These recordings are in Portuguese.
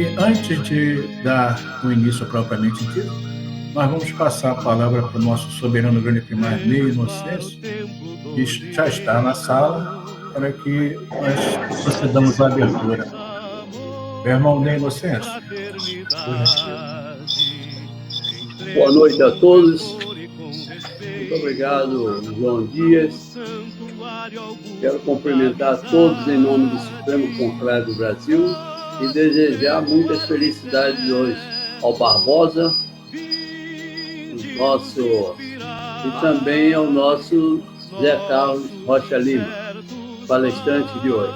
E antes de dar o início propriamente dito, nós vamos passar a palavra para o nosso soberano grande primário Ney Inocêncio, que já está na sala, para que nós procedamos à abertura. Meu irmão Ney Inocêncio, por gentileza. Boa noite a todos. Muito obrigado, João Dias. Quero cumprimentar a todos em nome do Supremo Conclave do Brasil e desejar muitas felicidades hoje ao Barbosa, e também ao nosso Zé Carlos Rocha Lima, palestrante de hoje.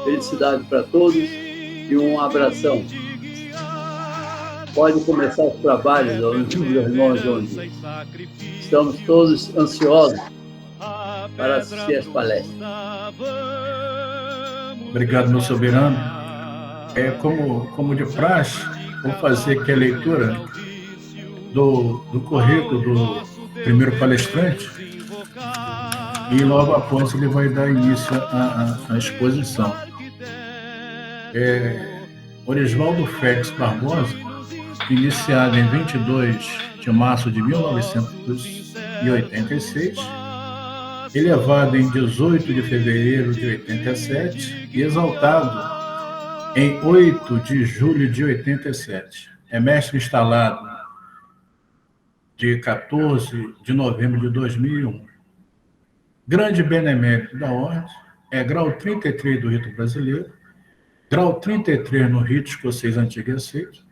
Felicidade para todos e um abração. Pode começar os trabalhos, meu irmão João Dias. Estamos todos ansiosos para assistir às palestras. Obrigado, meu soberano. Como de praxe, vou fazer aqui a leitura do currículo do primeiro palestrante e logo após ele vai dar início à exposição. Orisvaldo Félix Barbosa, iniciado em 22 de março de 1986, elevado em 18 de fevereiro de 87 e exaltado em 8 de julho de 87. É mestre instalado de 14 de novembro de 2001. Grande benemérito da ordem, é grau 33 do rito brasileiro, grau 33 no rito escocês antigo e aceito,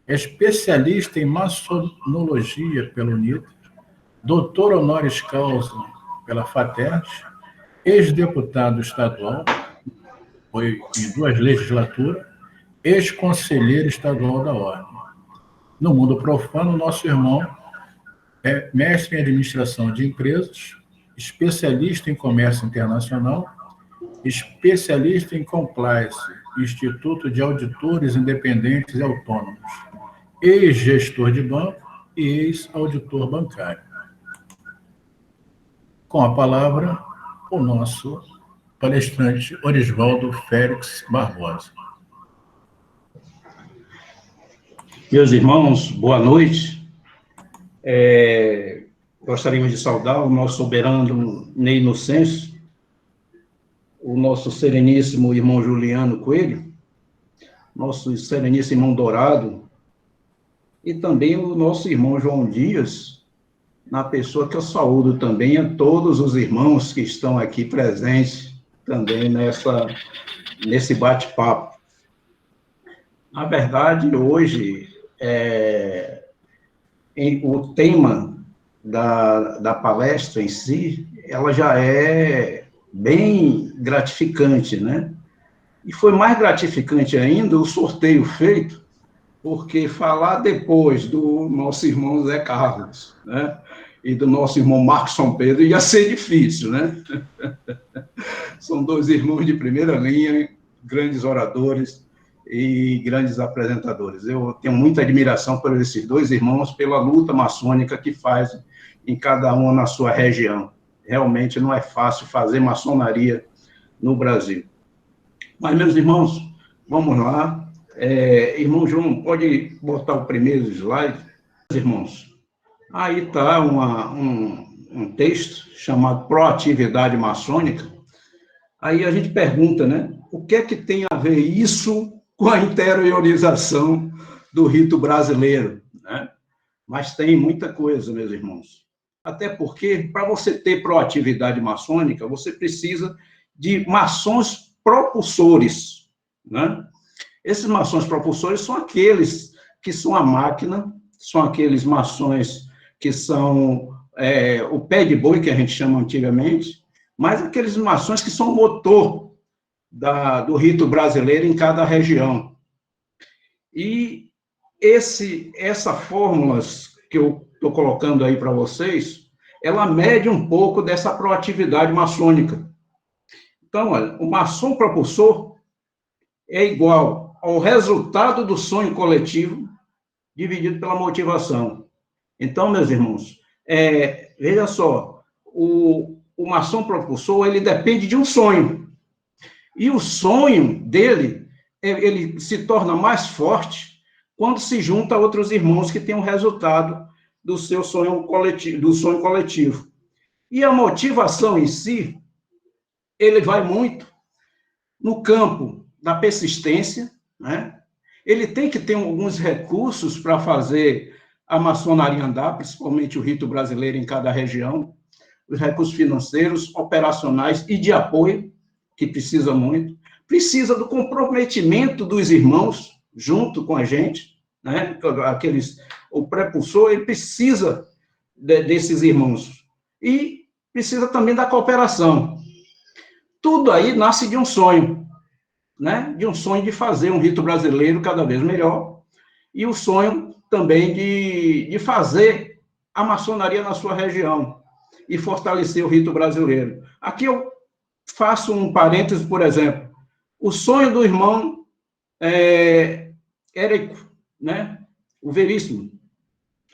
é especialista em maçonologia pela UNITA, doutor honoris causa pela FATERJ, ex-deputado estadual, foi em 2 legislaturas, ex-conselheiro estadual da ordem. No mundo profano, nosso irmão é mestre em administração de empresas, especialista em comércio internacional, especialista em compliance, Instituto de Auditores Independentes e Autônomos, ex-gestor de banco e ex-auditor bancário. Com a palavra, o nosso palestrante Orisvaldo Félix Barbosa. Meus irmãos, boa noite. Gostaríamos de saudar o nosso soberano Ney Inocêncio, o nosso sereníssimo irmão Juliano Coelho, nosso sereníssimo irmão Dourado, e também o nosso irmão João Dias, na pessoa que eu saúdo também a todos os irmãos que estão aqui presentes também nesse bate-papo. Na verdade, hoje, o tema da palestra em si, ela já é bem gratificante, né? E foi mais gratificante ainda o sorteio feito, porque falar depois do nosso irmão Zé Carlos, né? E do nosso irmão Marcos São Pedro ia ser difícil, né? São 2 irmãos de primeira linha, grandes oradores e grandes apresentadores. Eu tenho muita admiração por esses 2 irmãos, pela luta maçônica que fazem em cada uma na sua região. Realmente não é fácil fazer maçonaria no Brasil. Mas, meus irmãos, vamos lá. Irmão João, pode botar o primeiro slide? Irmãos, aí está um texto chamado Proatividade Maçônica. Aí a gente pergunta, né? O que é que tem a ver isso com a interiorização do rito brasileiro, né? Mas tem muita coisa, meus irmãos. Até porque, para você ter proatividade maçônica, você precisa de maçons propulsores, né? Esses maçons propulsores são aqueles que são a máquina, são aqueles maçons que são o pé de boi, que a gente chama antigamente, mas aqueles maçons que são o motor do rito brasileiro em cada região. E essa fórmulas que eu estou colocando aí para vocês, ela mede um pouco dessa proatividade maçônica. Então, olha, o maçom propulsor é igual ao resultado do sonho coletivo dividido pela motivação. Então, meus irmãos, veja só, o maçom propulsor, ele depende de um sonho. E o sonho dele ele se torna mais forte quando se junta a outros irmãos que têm o resultado do seu sonho coletivo. E a motivação em si, ele vai muito no campo da persistência, né? Ele tem que ter alguns recursos para fazer a maçonaria andar, principalmente o rito brasileiro em cada região, os recursos financeiros, operacionais e de apoio, que precisa muito, precisa do comprometimento dos irmãos junto com a gente, né? O prepulsor, ele precisa desses irmãos, e precisa também da cooperação. Tudo aí nasce de um sonho, né? De um sonho de fazer um rito brasileiro cada vez melhor, e o sonho também de fazer a maçonaria na sua região e fortalecer o rito brasileiro. Aqui eu faço um parêntese, por exemplo, o sonho do irmão Érico, né? O Veríssimo,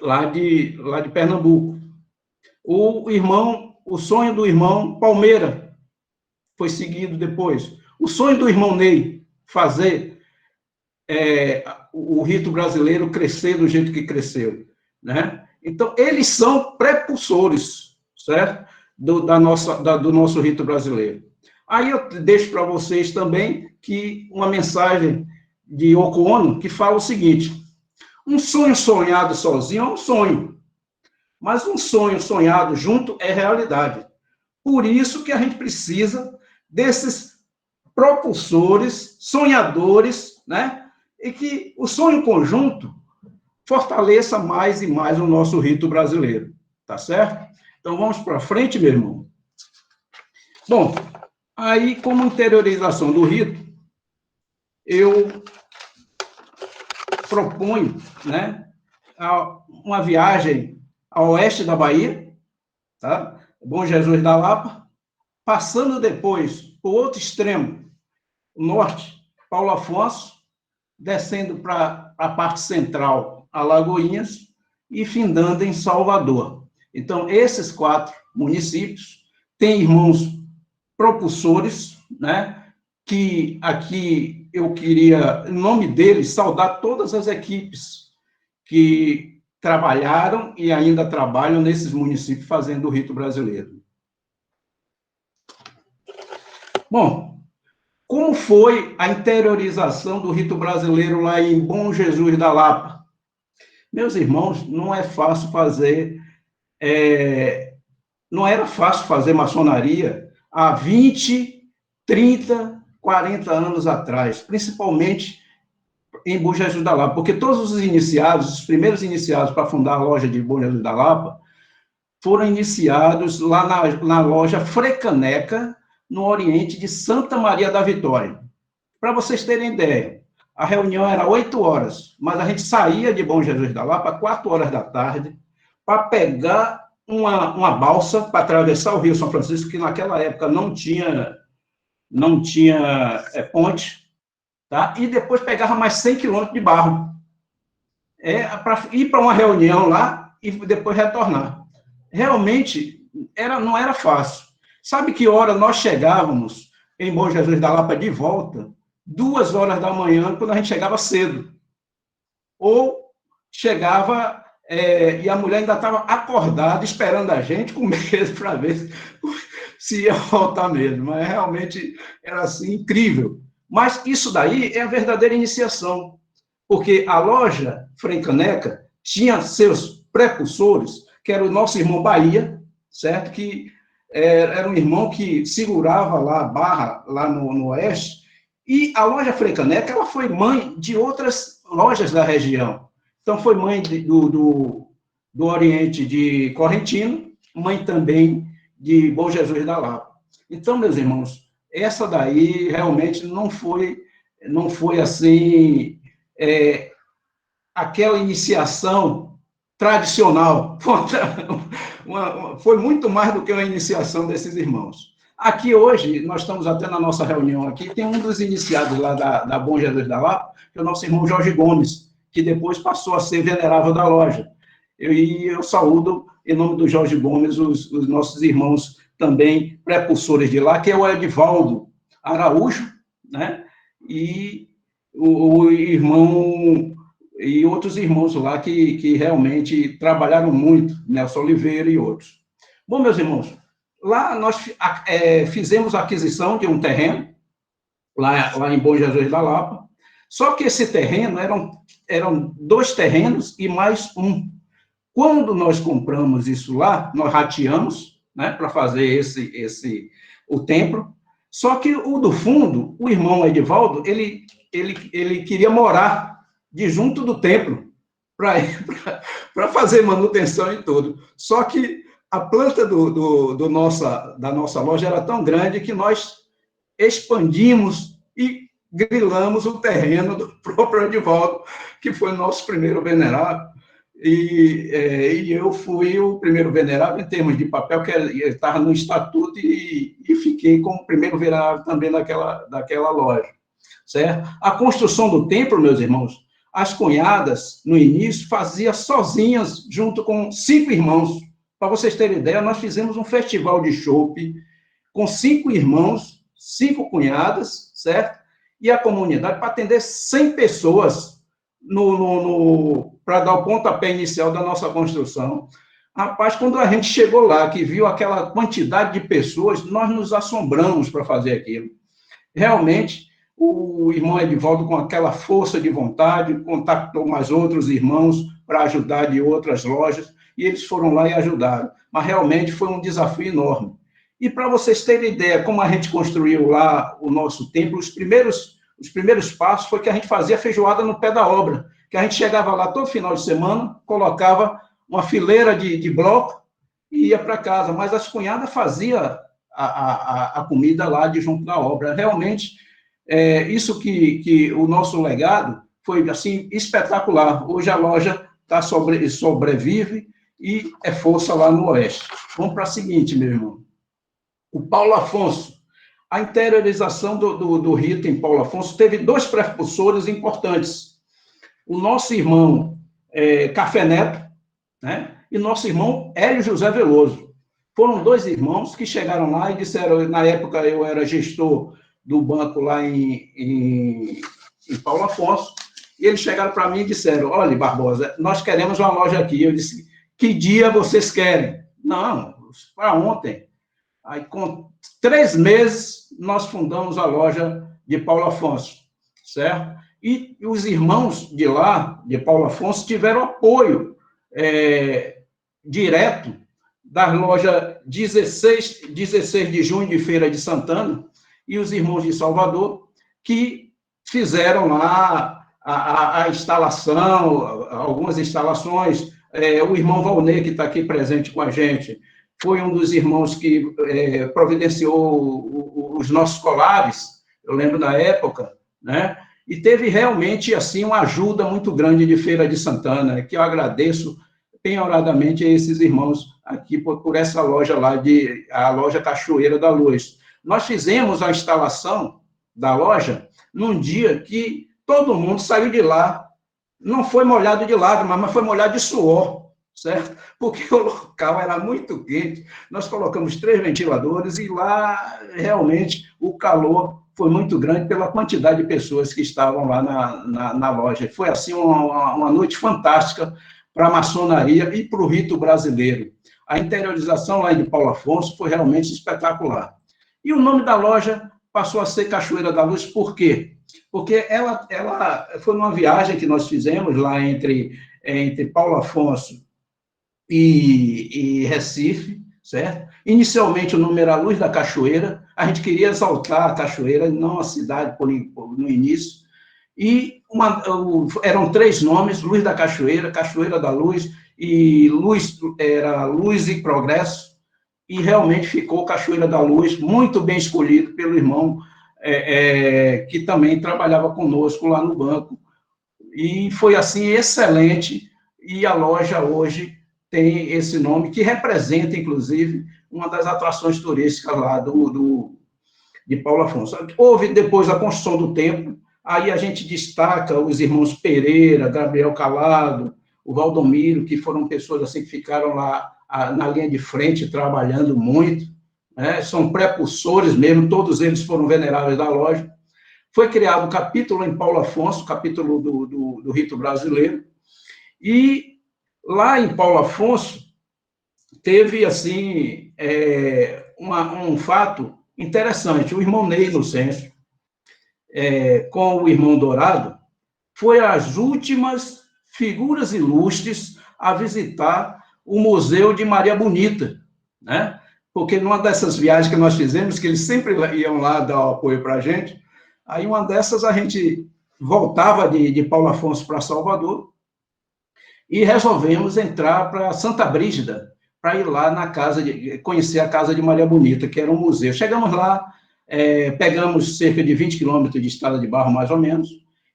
lá de Pernambuco. O sonho do irmão Palmeira foi seguido depois. O sonho do irmão Ney, fazer o rito brasileiro crescer do jeito que cresceu, né? Então, eles são prepulsores, certo? Do nosso rito brasileiro. Aí eu deixo para vocês também uma mensagem de Yoko Ono que fala o seguinte: um sonho sonhado sozinho é um sonho, mas um sonho sonhado junto é realidade. Por isso que a gente precisa desses propulsores, sonhadores, né? E que o sonho conjunto fortaleça mais e mais o nosso rito brasileiro, tá certo? Então, vamos para frente, meu irmão. Bom, aí, como interiorização do rito, eu proponho, né, uma viagem a oeste da Bahia, tá? Bom Jesus da Lapa, passando depois para o outro extremo, o norte, Paulo Afonso, descendo para a parte central, Alagoinhas, e findando em Salvador. Então, esses 4 municípios têm irmãos propulsores, né? Que aqui eu queria, em nome deles, saudar todas as equipes que trabalharam e ainda trabalham nesses municípios fazendo o rito brasileiro. Bom, como foi a interiorização do rito brasileiro lá em Bom Jesus da Lapa? Meus irmãos, não é fácil fazer, não era fácil fazer maçonaria há 20, 30, 40 anos atrás, principalmente em Bom Jesus da Lapa, porque todos os iniciados, os primeiros iniciados para fundar a loja de Bom Jesus da Lapa, foram iniciados lá na loja Frecaneca, no oriente de Santa Maria da Vitória. Para vocês terem ideia, a reunião era 8 horas, mas a gente saía de Bom Jesus da Lapa 4 horas da tarde para pegar uma balsa para atravessar o Rio São Francisco, que naquela época não tinha ponte, tá? E depois pegava mais 100 quilômetros de barro, para ir para uma reunião lá e depois retornar. Realmente, não era fácil. Sabe que hora nós chegávamos em Bom Jesus da Lapa de volta? 2 horas da manhã, quando a gente chegava cedo. Ou chegava, e a mulher ainda estava acordada, esperando a gente, com medo para ver se ia voltar mesmo. Mas realmente era assim, incrível. Mas isso daí é a verdadeira iniciação. Porque a loja Frecaneca tinha seus prepulsores, que era o nosso irmão Bahia, certo? Que era um irmão que segurava lá a barra, lá no oeste, e a loja Frecaneca, ela foi mãe de outras lojas da região. Então, foi mãe do Oriente de Correntino, mãe também de Bom Jesus da Lapa. Então, meus irmãos, essa daí realmente não foi assim, aquela iniciação tradicional. Foi muito mais do que uma iniciação desses irmãos. Aqui hoje, nós estamos até na nossa reunião aqui, tem um dos iniciados lá da Bom Jesus da Lapa, que é o nosso irmão Jorge Gomes, que depois passou a ser venerável da loja. Eu saúdo, em nome do Jorge Gomes, os nossos irmãos também prepulsores de lá, que é o Edivaldo Araújo, né? E o irmão e outros irmãos lá que realmente trabalharam muito, Nelson Oliveira e outros. Bom, meus irmãos, lá nós fizemos a aquisição de um terreno, lá em Bom Jesus da Lapa, só que esse terreno eram 2 terrenos e mais um. Quando nós compramos isso lá, nós rateamos, né, para fazer o templo, só que o do fundo, o irmão Edivaldo, ele queria morar junto do templo, para fazer manutenção e tudo. Só que a planta da nossa loja era tão grande que nós expandimos e grilamos o terreno do próprio Edivaldo, que foi o nosso primeiro venerável, e eu fui o primeiro venerável em termos de papel, que estava no estatuto, e fiquei como primeiro venerável também daquela loja, certo? A construção do templo, meus irmãos, as cunhadas, no início, faziam sozinhas, junto com 5 irmãos. Para vocês terem ideia, nós fizemos um festival de chopp com 5 irmãos, 5 cunhadas, certo? E a comunidade, para atender 100 pessoas para dar o pontapé inicial da nossa construção. Rapaz, quando a gente chegou lá, que viu aquela quantidade de pessoas, nós nos assombramos para fazer aquilo. Realmente, o irmão Edivaldo, com aquela força de vontade, contactou mais outros irmãos para ajudar de outras lojas, e eles foram lá e ajudaram. Mas realmente foi um desafio enorme. E para vocês terem ideia como a gente construiu lá o nosso templo, os primeiros passos foi que a gente fazia feijoada no pé da obra, que a gente chegava lá todo final de semana, colocava uma fileira de bloco e ia para casa, mas as cunhadas faziam a comida lá de junto da obra. Realmente, isso que o nosso legado foi, assim, espetacular. Hoje a loja sobrevive e é força lá no Oeste. Vamos para a seguinte, meu irmão. O Paulo Afonso, a interiorização do rito em Paulo Afonso teve 2 precursores importantes. O nosso irmão Café Neto, né, e nosso irmão Hélio José Veloso. Foram 2 irmãos que chegaram lá e disseram, na época eu era gestor do banco lá em Paulo Afonso, e eles chegaram para mim e disseram, olha, Barbosa, nós queremos uma loja aqui. Eu disse, que dia vocês querem? Não, para ontem. Aí, com 3 meses, nós fundamos a loja de Paulo Afonso, certo? E os irmãos de lá, de Paulo Afonso, tiveram apoio direto da loja 16 de junho de Feira de Santana e os irmãos de Salvador, que fizeram lá a instalação, algumas instalações. O irmão Valnei, que está aqui presente com a gente, foi um dos irmãos que providenciou os nossos colares, eu lembro da época, né? E teve realmente, assim, uma ajuda muito grande de Feira de Santana, que eu agradeço penhoradamente a esses irmãos aqui por essa loja lá, a loja Cachoeira da Luz. Nós fizemos a instalação da loja num dia que todo mundo saiu de lá, não foi molhado de lágrimas, mas foi molhado de suor, certo? Porque o local era muito quente. Nós colocamos 3 ventiladores e lá, realmente, o calor foi muito grande pela quantidade de pessoas que estavam lá na loja. Foi, assim, uma noite fantástica para a maçonaria e para o rito brasileiro. A interiorização lá de Paulo Afonso foi realmente espetacular. E o nome da loja passou a ser Cachoeira da Luz, por quê? Porque ela foi numa viagem que nós fizemos lá entre Paulo Afonso e Recife, certo? Inicialmente o nome era Luz da Cachoeira, a gente queria exaltar a Cachoeira, não a cidade no início, e eram 3 nomes, Luz da Cachoeira, Cachoeira da Luz, e era Luz e Progresso, e realmente ficou Cachoeira da Luz, muito bem escolhido pelo irmão, que também trabalhava conosco lá no banco, e foi, assim, excelente, e a loja hoje tem esse nome, que representa, inclusive, uma das atrações turísticas lá de Paulo Afonso. Houve depois a construção do templo, aí a gente destaca os irmãos Pereira, Gabriel Calado, o Valdomiro, que foram pessoas assim, que ficaram lá na linha de frente, trabalhando muito, né? São precursores mesmo, todos eles foram veneráveis da loja. foi criado o capítulo em Paulo Afonso, capítulo do rito brasileiro, e lá em Paulo Afonso teve, assim, um fato interessante. O irmão Ney Inocêncio, com o irmão Dourado, foi as últimas figuras ilustres a visitar o Museu de Maria Bonita, né? Porque numa dessas viagens que nós fizemos, que eles sempre iam lá dar apoio para a gente, aí uma dessas a gente voltava de Paulo Afonso para Salvador e resolvemos entrar para Santa Brígida, para ir lá na casa, conhecer a Casa de Maria Bonita, que era um museu. Chegamos lá, pegamos cerca de 20 quilômetros de estrada de barro, mais ou menos,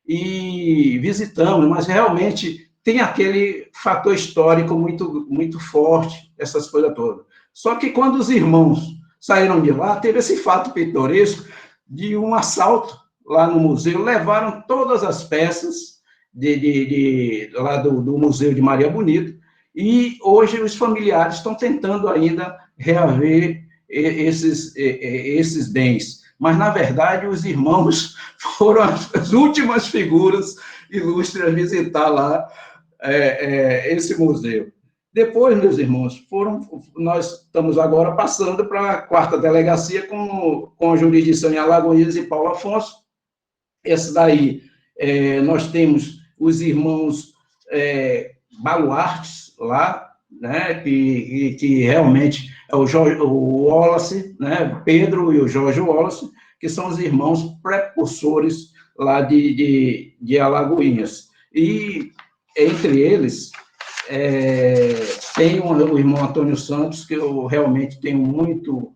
e visitamos, mas realmente tem aquele fator histórico muito, muito forte, essas coisas todas. Só que quando os irmãos saíram de lá, teve esse fato pitoresco de um assalto lá no museu, levaram todas as peças lá do Museu de Maria Bonita, e hoje os familiares estão tentando ainda reaver esses bens. Mas, na verdade, os irmãos foram as últimas figuras ilustres a visitar lá esse museu. Depois, meus irmãos, nós estamos agora passando para a 4ª delegacia com a jurisdição em Alagoinhas e Paulo Afonso. Esse daí, nós temos os irmãos Baluartes lá, né, que realmente é o Wallace, né, Pedro e o Jorge Wallace, que são os irmãos precursores lá de Alagoinhas. E, entre eles, tem o irmão Antônio Santos, que eu realmente tenho muito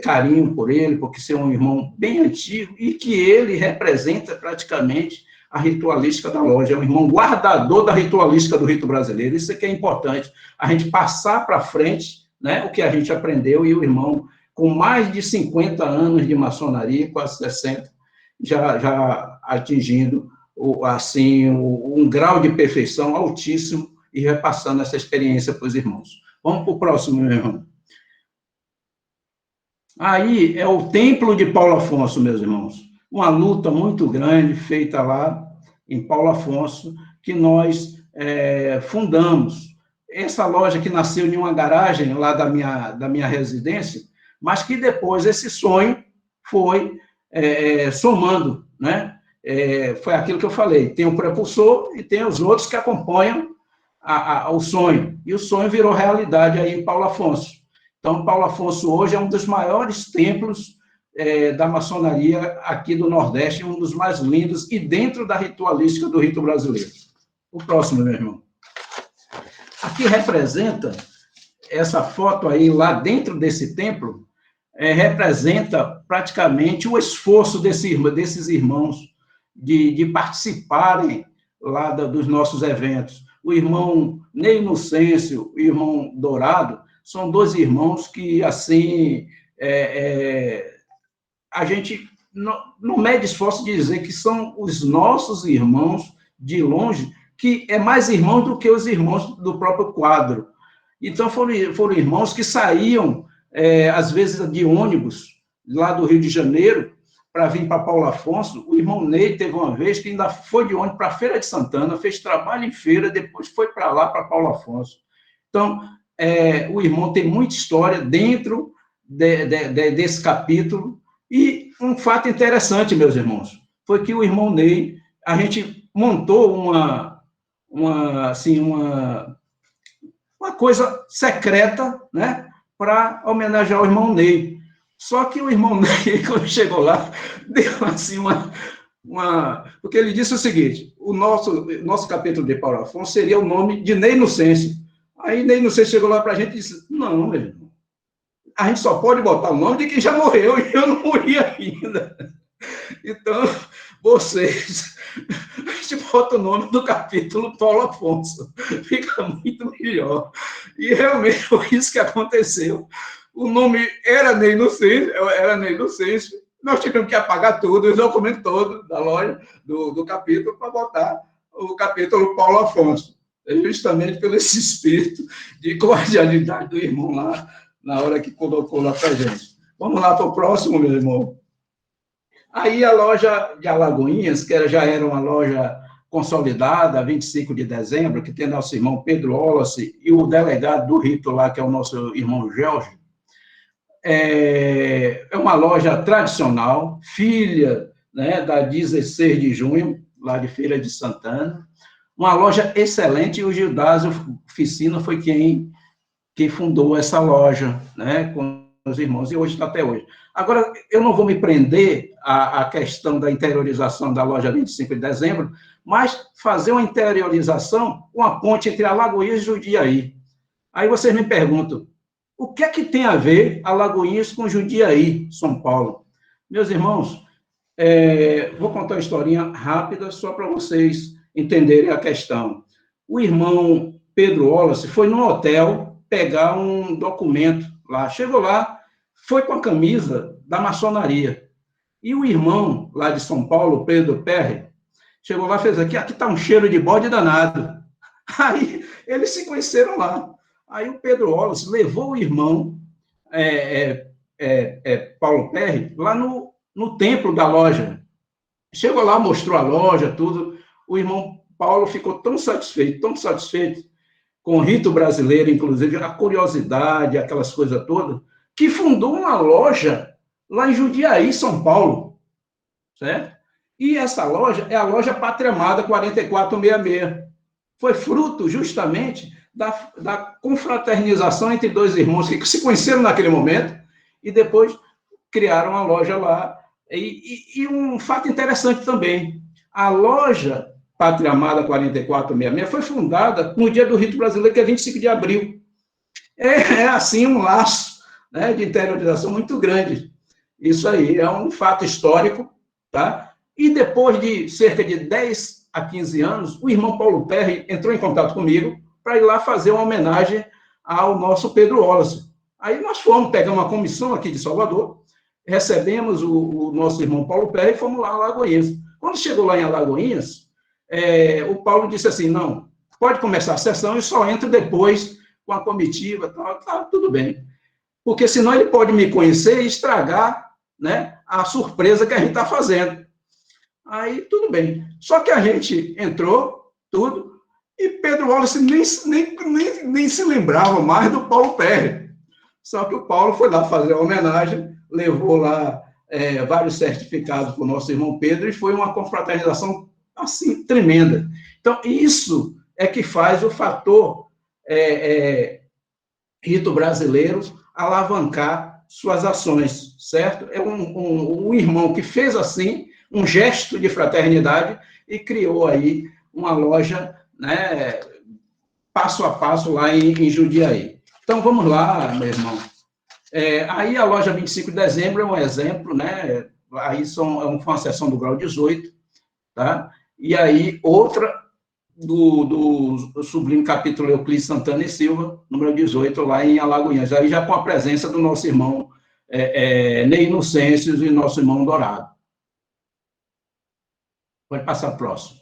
carinho por ele, porque é um irmão bem antigo, e que ele representa praticamente a ritualística da loja, é um irmão guardador da ritualística do rito brasileiro. Isso aqui é importante, a gente passar para frente, né, o que a gente aprendeu, e o irmão, com mais de 50 anos de maçonaria, quase 60, já atingindo, assim, um grau de perfeição altíssimo, e repassando essa experiência para os irmãos. Vamos para o próximo, meu irmão. Aí é o Templo de Paulo Afonso, meus irmãos. Uma luta muito grande feita lá em Paulo Afonso, que nós fundamos. Essa loja que nasceu em uma garagem lá da minha residência, mas que depois esse sonho foi somando, né? Foi aquilo que eu falei, tem o prepulsor e tem os outros que acompanham o sonho, e o sonho virou realidade aí em Paulo Afonso. Então, Paulo Afonso hoje é um dos maiores templos da maçonaria aqui do Nordeste, um dos mais lindos, e dentro da ritualística do rito brasileiro. O próximo, meu irmão. Aqui representa, essa foto aí, lá dentro desse templo, representa praticamente o esforço desses irmãos de participarem lá dos nossos eventos. O irmão Ney Inocêncio e o irmão Dourado são dois irmãos que, assim, a gente não mede esforço de dizer que são os nossos irmãos de longe, que é mais irmãos do que os irmãos do próprio quadro. Então, foram irmãos que saíam, às vezes, de ônibus, lá do Rio de Janeiro, para vir para Paulo Afonso. O irmão Ney teve uma vez que ainda foi de ônibus para a Feira de Santana, fez trabalho em feira, depois foi para lá, para Paulo Afonso. Então, o irmão tem muita história dentro desse capítulo. E um fato interessante, meus irmãos, foi que o irmão Ney, a gente montou uma coisa secreta, né, para homenagear o irmão Ney. Só que o irmão Ney, quando chegou lá, deu assim porque ele disse o seguinte: o nosso capítulo de Paulo Afonso seria o nome de Ney Inocêncio. Aí Ney Inocêncio chegou lá para a gente e disse: não, meu irmão, a gente só pode botar o nome de quem já morreu, e eu não morri ainda. Então, vocês, a gente bota o nome do capítulo Paulo Afonso, fica muito melhor. E realmente foi isso que aconteceu. O nome era Ney Inocêncio, nós tivemos que apagar tudo, os documentos todos da loja, do capítulo, para botar o capítulo Paulo Afonso. Justamente pelo esse espírito de cordialidade do irmão lá, na hora que colocou lá para a gente. Vamos lá para o próximo, meu irmão. Aí a loja de Alagoinhas, que já era uma loja consolidada, 25 de dezembro, que tem nosso irmão Pedro Wallace e o delegado do rito lá, que é o nosso irmão Jorge, é uma loja tradicional, filha, né, da 16 de junho, lá de Feira de Santana, uma loja excelente, e o Gildásio Oficina foi quem fundou essa loja, né, com os irmãos, e hoje está até hoje. Agora, eu não vou me prender à questão da interiorização da loja 25 de dezembro, mas fazer uma interiorização, uma ponte entre Alagoinhas e Jundiaí. Aí vocês me perguntam, o que é que tem a ver Alagoinhas com Jundiaí, São Paulo? Meus irmãos, vou contar uma historinha rápida só para vocês entenderem a questão. O irmão Pedro Wallace foi num hotel pegar um documento lá. Chegou lá, foi com a camisa da maçonaria. E o irmão lá de São Paulo, Pedro Perry, chegou lá e fez aqui está um cheiro de bode danado. Aí eles se conheceram lá. Aí o Pedro Wallace levou o irmão Paulo Perry lá no templo da loja. Chegou lá, mostrou a loja, tudo. O irmão Paulo ficou tão satisfeito com o rito brasileiro, inclusive a curiosidade, aquelas coisas todas, que fundou uma loja lá em Jundiaí, São Paulo, certo? E essa loja é a loja Pátria Amada 4466. Foi fruto, justamente, da confraternização entre dois irmãos que se conheceram naquele momento e depois criaram uma loja lá. E um fato interessante também, a loja Pátria Amada 4466 foi fundada no dia do rito brasileiro, que é 25 de abril. É assim, um laço, né, de interiorização muito grande. Isso aí é um fato histórico, tá? E depois de cerca de 10 a 15 anos, o irmão Paulo Perry entrou em contato comigo para ir lá fazer uma homenagem ao nosso Pedro Wallace. Aí nós fomos pegar uma comissão aqui de Salvador, recebemos o nosso irmão Paulo Perry e fomos lá em Alagoinhas. Quando chegou lá em Alagoinhas, o Paulo disse assim, não, pode começar a sessão e só entro depois com a comitiva, tá, tudo bem. Porque senão ele pode me conhecer e estragar, né, a surpresa que a gente está fazendo. Aí, tudo bem. Só que a gente entrou, tudo, e Pedro Wallace nem se lembrava mais do Paulo Perry. Só que o Paulo foi lá fazer a homenagem, levou lá vários certificados para o nosso irmão Pedro, e foi uma confraternização, assim, tremenda. Então, isso é que faz o fator rito brasileiro alavancar suas ações, certo? É um irmão que fez assim, um gesto de fraternidade e criou aí uma loja, né, passo a passo lá em Jundiaí. Então, vamos lá, meu irmão. Aí a loja 25 de dezembro é um exemplo, né? Aí foi uma seção do grau 18, tá? E aí outra do sublime capítulo Euclides Santana e Silva, número 18, lá em Alagoinhas. Aí já com a presença do nosso irmão Ney Inocêncios e nosso irmão Dourado. Pode passar próximo.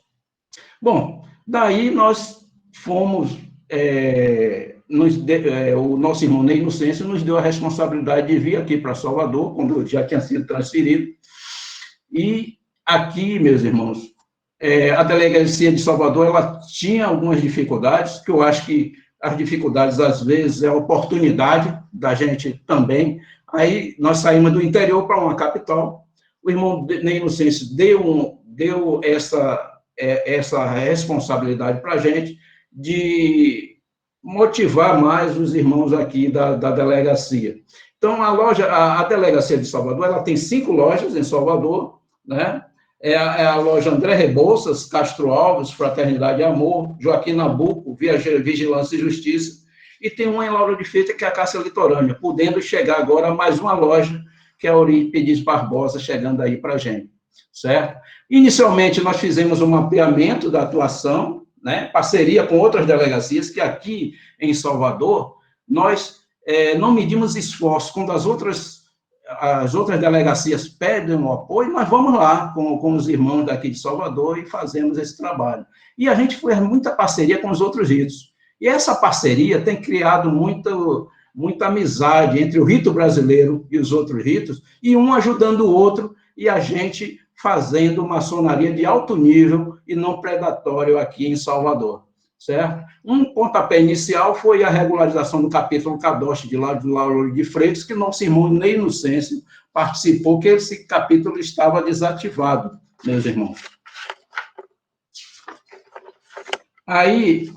Bom, daí nós fomos, o nosso irmão Ney Inocêncio nos deu a responsabilidade de vir aqui para Salvador, quando eu já tinha sido transferido. E aqui, meus irmãos, a delegacia de Salvador, ela tinha algumas dificuldades, que eu acho que as dificuldades, às vezes, é a oportunidade da gente também. Aí nós saímos do interior para uma capital, o irmão Ney Inocêncio deu essa responsabilidade para a gente de motivar mais os irmãos aqui da delegacia. Então, a delegacia de Salvador, ela tem 5 lojas em Salvador, né? É a loja André Rebouças, Castro Alves, Fraternidade e Amor, Joaquim Nabuco, Vigilância e Justiça, e tem uma em Lauro de Freitas, que é a Cássia Litorânea, podendo chegar agora a mais uma loja, que é a Eurípides Barbosa, chegando aí para a gente, certo? Inicialmente, nós fizemos um mapeamento da atuação, né, parceria com outras delegacias, que aqui em Salvador, nós não medimos esforço. Quando as outras delegacias pedem o apoio, nós vamos lá com os irmãos daqui de Salvador e fazemos esse trabalho. E a gente fez muita parceria com os outros ritos. E essa parceria tem criado muita amizade entre o rito brasileiro e os outros ritos, e um ajudando o outro e a gente fazendo maçonaria de alto nível e não predatório aqui em Salvador, certo? Um pontapé inicial foi a regularização do capítulo Kadosh de Lauro de Freitas, que nosso irmão Ney Inocêncio participou, que esse capítulo estava desativado, meus irmãos. Aí,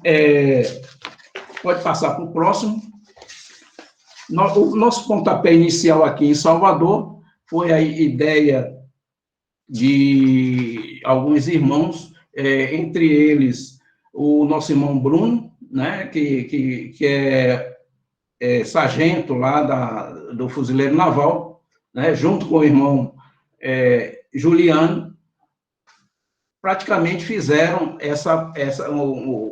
pode passar para o próximo. O nosso pontapé inicial aqui em Salvador foi a ideia de alguns irmãos, entre eles o nosso irmão Bruno, né, que é sargento lá do Fuzileiro Naval, né, junto com o irmão Juliano, praticamente fizeram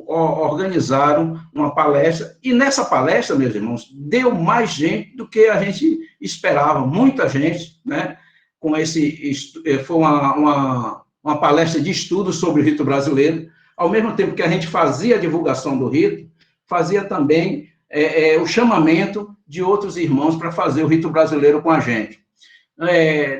organizaram uma palestra, e nessa palestra, meus irmãos, deu mais gente do que a gente esperava, muita gente, né, foi uma palestra de estudo sobre o rito brasileiro, ao mesmo tempo que a gente fazia a divulgação do rito, fazia também o chamamento de outros irmãos para fazer o rito brasileiro com a gente.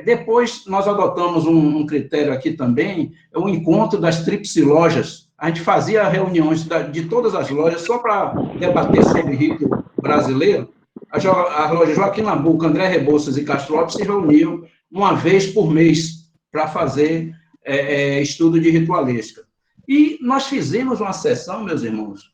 Depois, nós adotamos um critério aqui também, o encontro das tríplice lojas. A gente fazia reuniões de todas as lojas só para debater sobre rito brasileiro. As lojas Joaquim Nabuco, André Rebouças e Castro Lopes se reuniam uma vez por mês para fazer estudo de ritualística. E nós fizemos uma sessão, meus irmãos,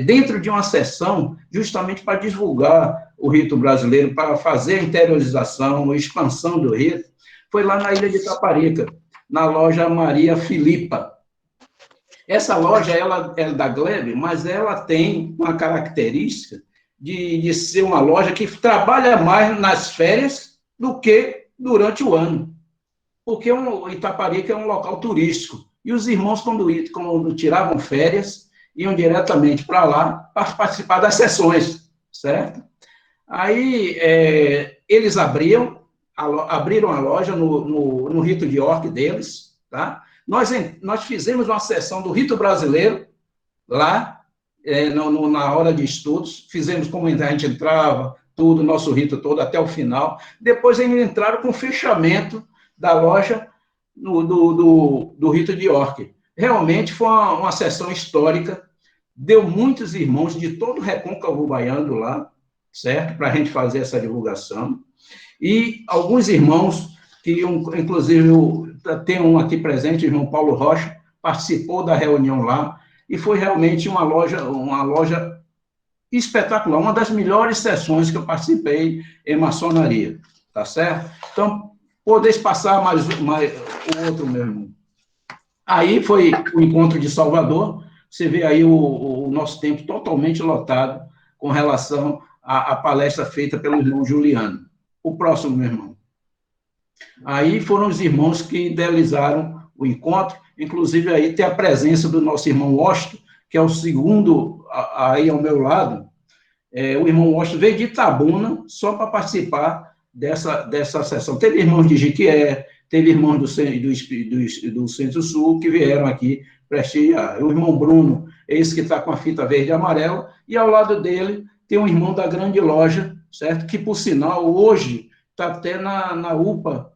dentro de uma sessão, justamente para divulgar o rito brasileiro, para fazer a interiorização, a expansão do rito, foi lá na Ilha de Itaparica, na loja Maria Filipa. Essa loja, ela é da Glebe, mas ela tem uma característica de ser uma loja que trabalha mais nas férias do que durante o ano, porque Itaparica é um local turístico, e os irmãos, quando tiravam férias, iam diretamente para lá para participar das sessões, certo? Aí, eles abriram a loja no rito de York deles, tá? Nós fizemos uma sessão do rito brasileiro lá, na hora de estudos, fizemos como a gente entrava, tudo, nosso rito todo, até o final. Depois eles entraram com o fechamento da loja do rito de York. Realmente foi uma sessão histórica, deu muitos irmãos de todo o recôncavo baiano lá, certo? Para a gente fazer essa divulgação. E alguns irmãos, que inclusive tem um aqui presente, o irmão Paulo Rocha, participou da reunião lá, e foi realmente uma loja espetacular, uma das melhores sessões que eu participei em maçonaria, tá certo? Então, podeis passar mais o outro mesmo. Aí foi o encontro de Salvador, você vê aí o nosso tempo totalmente lotado com relação à palestra feita pelo irmão Juliano. O próximo, meu irmão. Aí foram os irmãos que idealizaram o encontro, inclusive aí tem a presença do nosso irmão Washington, que é o segundo aí ao meu lado. O irmão Washington veio de Itabuna só para participar dessa sessão. Teve irmãos de Jiquié, teve irmãos do Centro-Sul que vieram aqui prestigiar. O irmão Bruno, esse que está com a fita verde e amarela, e ao lado dele tem um irmão da grande loja, certo? Que, por sinal, hoje está até na UPA,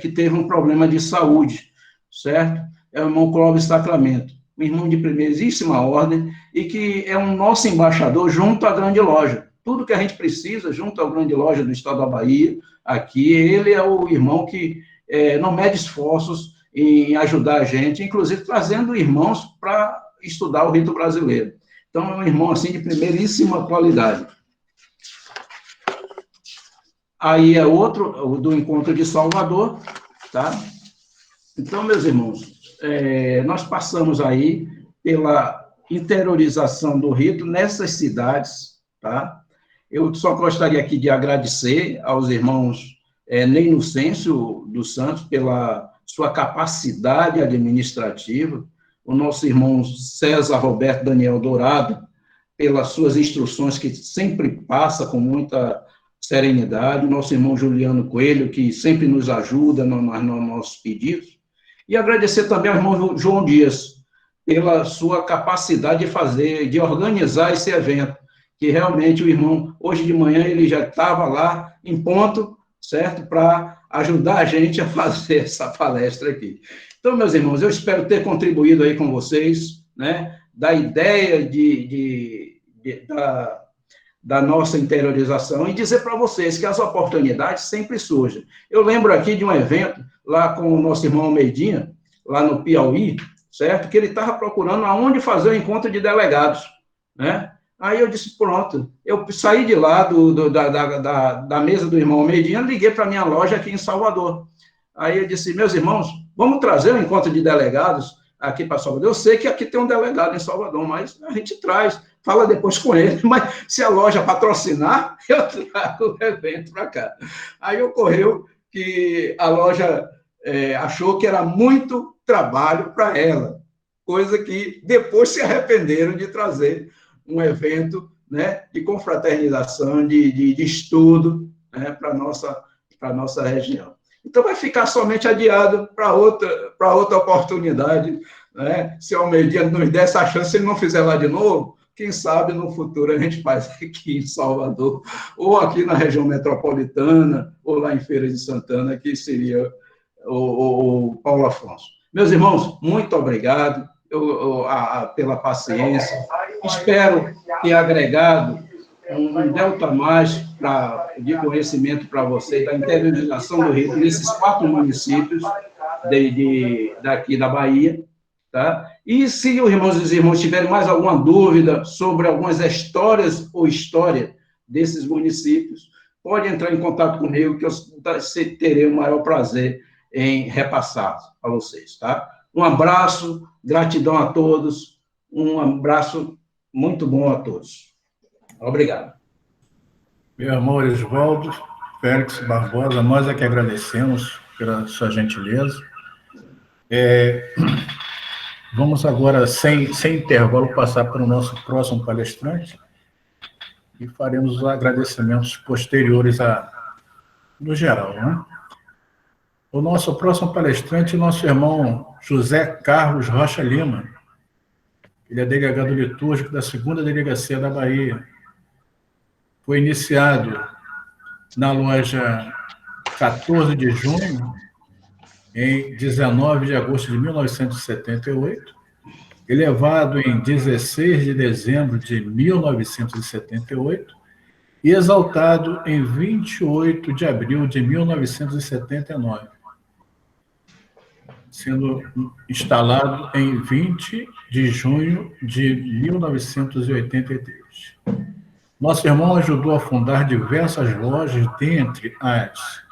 que teve um problema de saúde, certo? É o irmão Clóvis Sacramento, um irmão de primeiríssima ordem e que é um nosso embaixador junto à grande loja. Tudo que a gente precisa, junto à grande loja do estado da Bahia, aqui, ele é o irmão que não mede esforços em ajudar a gente, inclusive trazendo irmãos para estudar o rito brasileiro. Então, é um irmão, assim, de primeiríssima qualidade. Aí é outro, do encontro de Salvador, tá? Então, meus irmãos, nós passamos aí pela interiorização do rito nessas cidades, tá? Eu só gostaria aqui de agradecer aos irmãos Ney Inocêncio dos Santos pela sua capacidade administrativa, o nosso irmão César Roberto Daniel Dourado, pelas suas instruções que sempre passa com muita serenidade, o nosso irmão Juliano Coelho, que sempre nos ajuda nos nossos pedidos, e agradecer também ao irmão João Dias, pela sua capacidade de organizar esse evento, que realmente o irmão, hoje de manhã, ele já estava lá em ponto certo? Para ajudar a gente a fazer essa palestra aqui. Então, meus irmãos, eu espero ter contribuído aí com vocês, né, da ideia da nossa interiorização e dizer para vocês que as oportunidades sempre surgem. Eu lembro aqui de um evento lá com o nosso irmão Almeidinha, lá no Piauí, certo? Que ele estava procurando aonde fazer o encontro de delegados, né? Aí eu disse, pronto, eu saí de lá da mesa do irmão Almeidinha, liguei para a minha loja aqui em Salvador. Aí eu disse, meus irmãos, vamos trazer um encontro de delegados aqui para Salvador. Eu sei que aqui tem um delegado em Salvador, mas a gente traz, fala depois com ele, mas se a loja patrocinar, eu trago o evento para cá. Aí ocorreu que a loja achou que era muito trabalho para ela, coisa que depois se arrependeram de trazer um evento, né, de confraternização, de estudo, né, para a nossa região. Então, vai ficar somente adiado para outra oportunidade, né? Se o Almeidinha nos der essa chance, se ele não fizer lá de novo, quem sabe no futuro a gente faz aqui em Salvador, ou aqui na região metropolitana, ou lá em Feira de Santana, que seria o Paulo Afonso. Meus irmãos, muito obrigado pela paciência. Espero ter agregado um delta mais de conhecimento para vocês da interiorização do rito nesses 4 municípios daqui da Bahia, tá? E se os irmãos tiverem mais alguma dúvida sobre algumas histórias ou história desses municípios, pode entrar em contato comigo, que eu terei o maior prazer em repassar para vocês, tá? Um abraço, gratidão a todos, um abraço muito bom a todos. Obrigado. Meu amor, Oswaldo, Félix Barbosa, nós é que agradecemos pela sua gentileza. Vamos agora, sem intervalo, passar para o nosso próximo palestrante e faremos os agradecimentos posteriores no geral, né? O nosso próximo palestrante é o nosso irmão José Carlos Rocha Lima. Ele é delegado litúrgico da 2ª Delegacia da Bahia. Foi iniciado na loja 14 de junho, em 19 de agosto de 1978, elevado em 16 de dezembro de 1978 e exaltado em 28 de abril de 1979, sendo instalado em 20 de junho de 1983. Nosso irmão ajudou a fundar diversas lojas, dentre as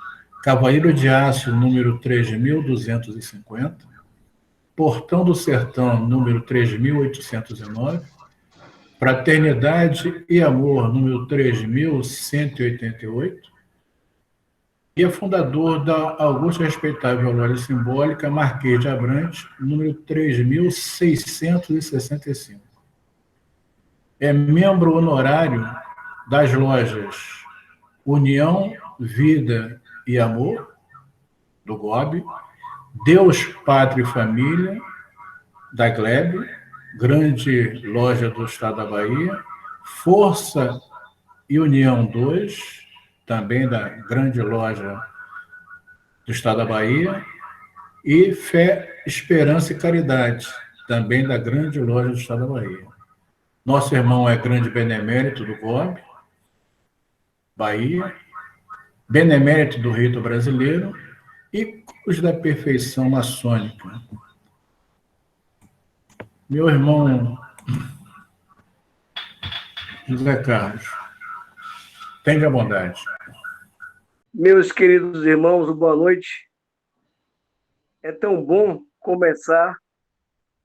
Cavaleiro de Aço, número 3.250, Portão do Sertão, número 3.809, Fraternidade e Amor, número 3.188, e é fundador da Augusta Respeitável Loja Simbólica Marquês de Abrantes, número 3.665. É membro honorário das lojas União, Vida e Amor, do GOB, Deus, Pátria e Família, da Glebe, grande loja do estado da Bahia, Força e União 2, também da grande loja do estado da Bahia, e Fé, Esperança e Caridade, também da grande loja do estado da Bahia. Nosso irmão é grande benemérito do GOB, Bahia, benemérito do Rito Brasileiro e Cruz da Perfeição Maçônica. Meu irmão José Carlos, tenha a bondade. Meus queridos irmãos, boa noite. É tão bom começar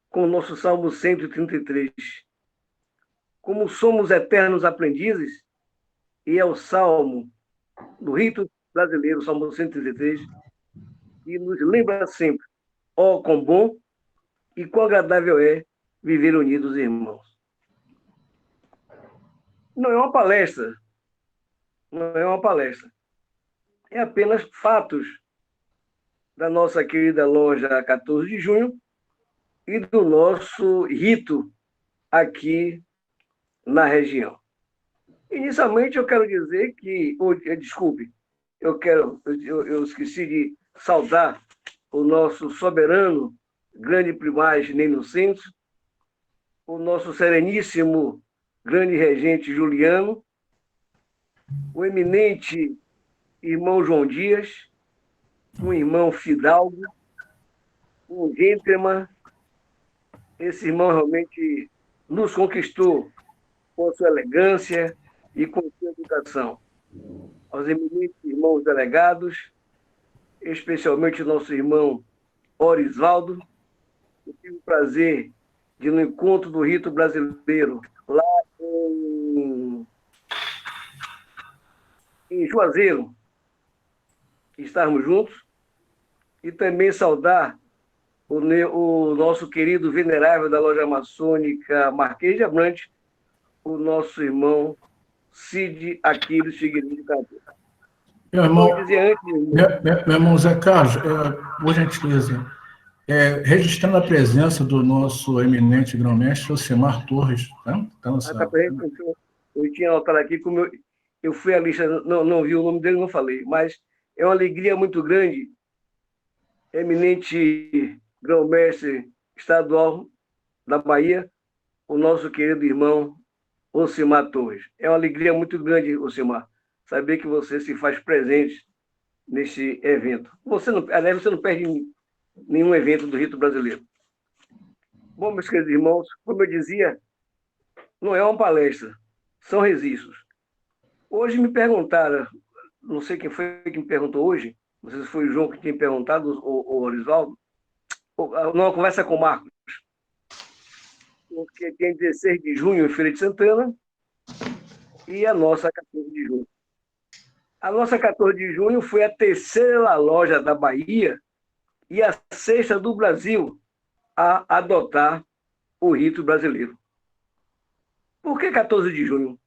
com o nosso Salmo 133. Como somos eternos aprendizes, e é o Salmo do Rito Brasileiro, Salmo 133, e nos lembra sempre, quão bom e quão agradável é viver unidos, irmãos. Não é uma palestra, é apenas fatos da nossa querida loja 14 de junho e do nosso rito aqui na região. Inicialmente, eu quero dizer que, eu esqueci de saudar o nosso soberano grande primaz Ney Inocêncio, o nosso sereníssimo grande regente Juliano, o eminente irmão João Dias, um irmão Fidalgo, um gentleman. Esse irmão realmente nos conquistou com sua elegância e com sua educação. Aos eminentes irmãos delegados, especialmente o nosso irmão Orisvaldo, eu tive o prazer de, no encontro do rito brasileiro, lá em Juazeiro, estarmos juntos, e também saudar o nosso querido venerável da loja maçônica Marquês de Abrantes, o nosso irmão Cid Aquiles Figueiredo Cardoso. Meu irmão Zé Carlos, por gentileza, registrando a presença do nosso eminente grão-mestre, Josemar Torres. Eu tinha anotado aqui, como eu fui à lista, não vi o nome dele, não falei, mas é uma alegria muito grande, eminente grão-mestre estadual da Bahia, o nosso querido irmão Josemar Torres. É uma alegria muito grande, Josemar, saber que você se faz presente neste evento. Aliás, você não perde nenhum evento do rito brasileiro. Bom, meus queridos irmãos, como eu dizia, não é uma palestra, são registros. Hoje me perguntaram, não sei quem foi que me perguntou hoje, não sei se foi o João que tinha perguntado, ou o Orisvaldo, numa conversa com o Marcos, porque tem 16 de junho em Feira de Santana e a nossa 14 de junho. A nossa 14 de junho foi a terceira loja da Bahia e a sexta do Brasil a adotar o rito brasileiro. Por que 14 de junho?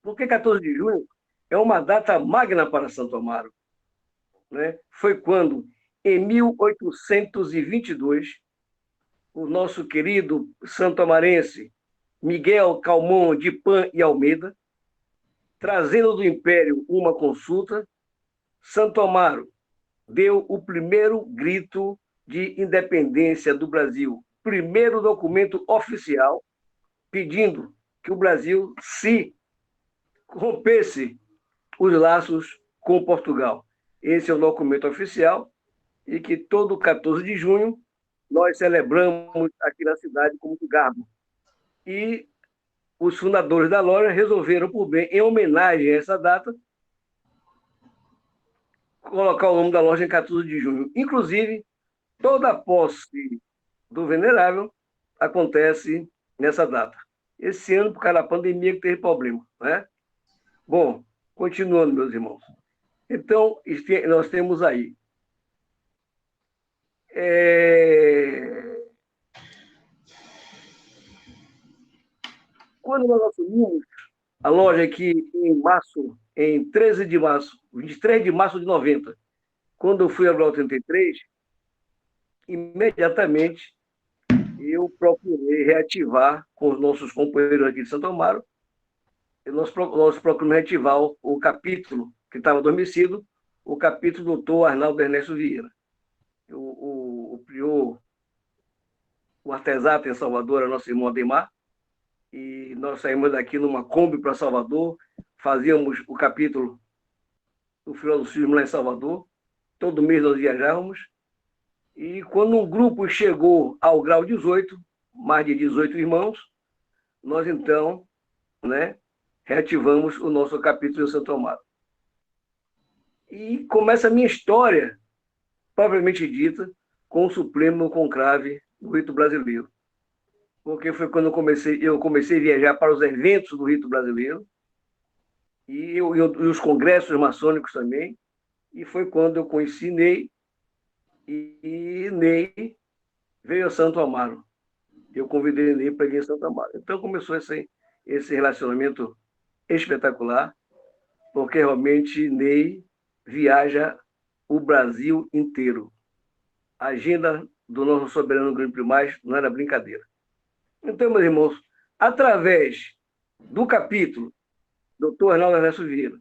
Porque 14 de junho é uma data magna para Santo Amaro. Né? Foi quando, em 1822, o nosso querido santo-amarense Miguel Calmon de Pan e Almeida, trazendo do Império uma consulta, Santo Amaro deu o primeiro grito de independência do Brasil, primeiro documento oficial pedindo que o Brasil se rompesse os laços com Portugal. Esse é o documento oficial e que todo 14 de junho nós celebramos aqui na cidade com muito garbo. E os fundadores da loja resolveram, por bem, em homenagem a essa data, colocar o nome da loja em 14 de junho. Inclusive, toda a posse do venerável acontece nessa data. Esse ano, por causa da pandemia, que teve problema. Né? Bom, continuando, meus irmãos. Então, nós temos aí quando nós assumimos a loja aqui em 13 de março, 23 de março de 90, quando eu fui ao 83, imediatamente eu procurei reativar com os nossos companheiros aqui de Santo Amaro, nós procuramos reativar o capítulo que estava adormecido, o capítulo do doutor Arnaldo Ernesto Vieira. O prior, o artesanato em Salvador, era nosso irmão Ademar, e nós saímos daqui numa Kombi para Salvador, fazíamos o capítulo do filosofismo lá em Salvador, todo mês nós viajávamos, e quando um grupo chegou ao grau 18, mais de 18 irmãos, nós então, né, reativamos o nosso capítulo de Santo Amaro. E começa a minha história, propriamente dita, com o Supremo Conclave do Rito Brasileiro. Porque foi quando eu comecei a viajar para os eventos do Rito Brasileiro, e os congressos maçônicos também, e foi quando eu conheci Ney, e Ney veio a Santo Amaro. Eu convidei Ney para vir a Santo Amaro. Então começou esse relacionamento espetacular, porque realmente Ney viaja o Brasil inteiro. A agenda do nosso soberano grande primaz não era brincadeira. Então, meus irmãos, através do capítulo Dr. Arnaldo Ernesto Vieira